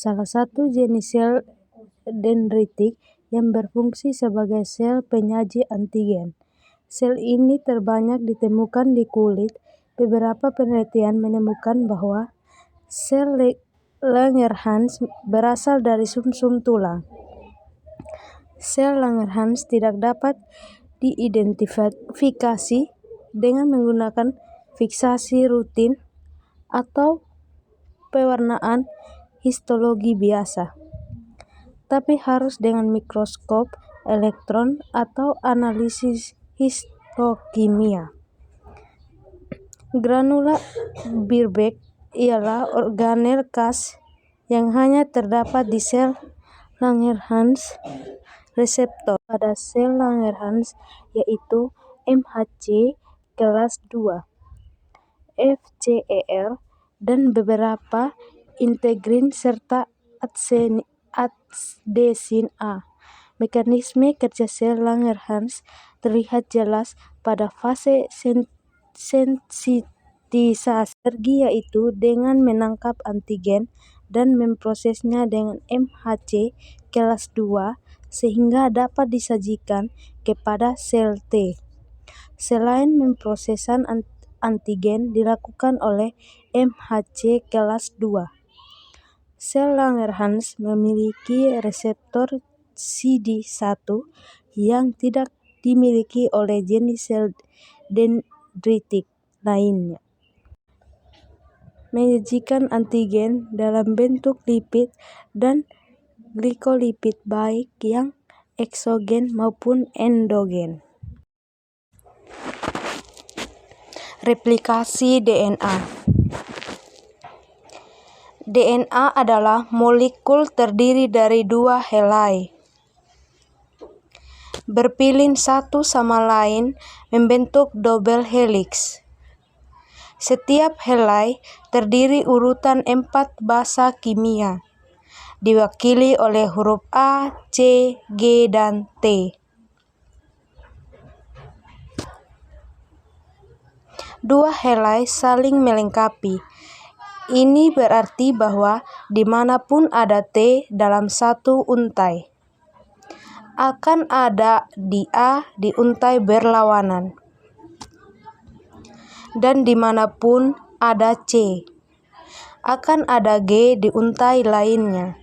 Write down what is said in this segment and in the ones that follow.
salah satu jenis sel dendritik yang berfungsi sebagai sel penyaji antigen. Sel ini terbanyak ditemukan di kulit. Beberapa penelitian menemukan bahwa sel Langerhans berasal dari sumsum tulang. Sel Langerhans tidak dapat diidentifikasi dengan menggunakan fiksasi rutin atau pewarnaan histologi biasa, tapi harus dengan mikroskop elektron atau analisis histokimia. Granula Birbeck ialah organel khas yang hanya terdapat di sel Langerhans reseptor pada sel Langerhans, yaitu MHC kelas II, FCER, dan beberapa integrin serta addesin A. Mekanisme kerja sel Langerhans terlihat jelas pada fase sensitisasi energi, yaitu dengan menangkap antigen dan memprosesnya dengan MHC kelas II sehingga dapat disajikan kepada sel T. Selain memprosesan antigen dilakukan oleh MHC kelas II, sel Langerhans memiliki reseptor CD1 yang tidak dimiliki oleh jenis sel dendritik lainnya, menyajikan antigen dalam bentuk lipid dan glikolipid baik yang eksogen maupun endogen. Replikasi DNA. DNA adalah molekul terdiri dari dua helai berpilin satu sama lain membentuk double helix. Setiap helai terdiri urutan 4 basa kimia, diwakili oleh huruf A, C, G, dan T. Dua helai saling melengkapi. Ini berarti bahwa dimanapun ada T dalam satu untai, akan ada di A di untai berlawanan. Dan dimanapun ada C, akan ada G di untai lainnya.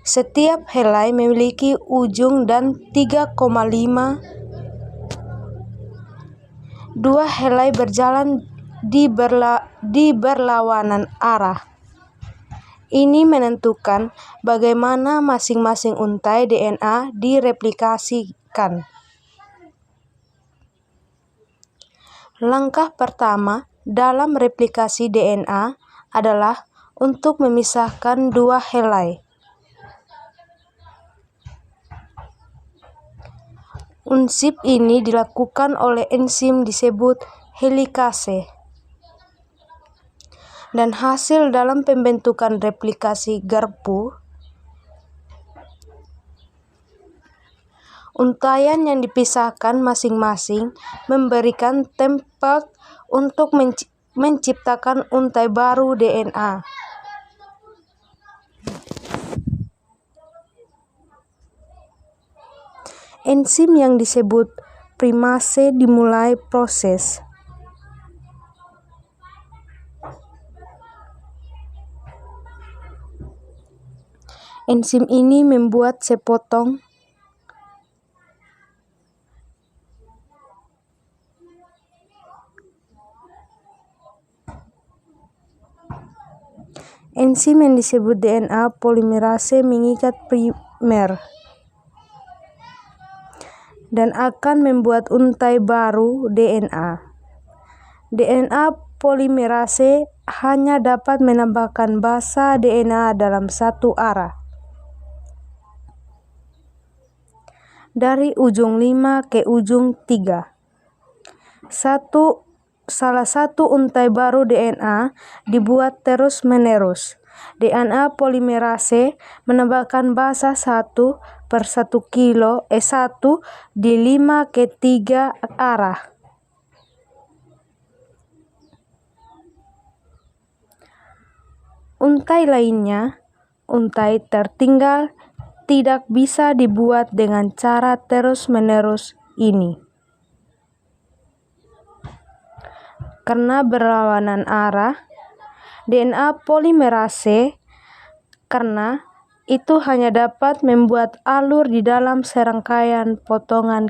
Setiap helai memiliki ujung dan 3,5. Dua helai berjalan di berlawanan arah. Ini menentukan bagaimana masing-masing untai DNA direplikasikan. Langkah pertama dalam replikasi DNA adalah untuk memisahkan dua helai. Unsip ini dilakukan oleh enzim disebut helikase. Dan hasil dalam pembentukan replikasi garpu, untaian yang dipisahkan masing-masing memberikan tempat untuk menciptakan untai baru DNA. Enzim yang disebut primase dimulai proses. Enzim ini membuat sepotong enzim yang disebut DNA polimerase mengikat primer dan akan membuat untai baru DNA. DNA polimerase hanya dapat menambahkan basa DNA dalam satu arah, dari ujung 5 ke ujung 3. Salah satu untai baru DNA dibuat terus-menerus. DNA polimerase menambahkan basa 1 per 1 kilo E1 di 5 ke 3 arah. Untai lainnya untai tertinggal tidak bisa dibuat dengan cara terus-menerus ini. Karena berlawanan arah, DNA polimerase karena itu hanya dapat membuat alur di dalam serangkaian potongan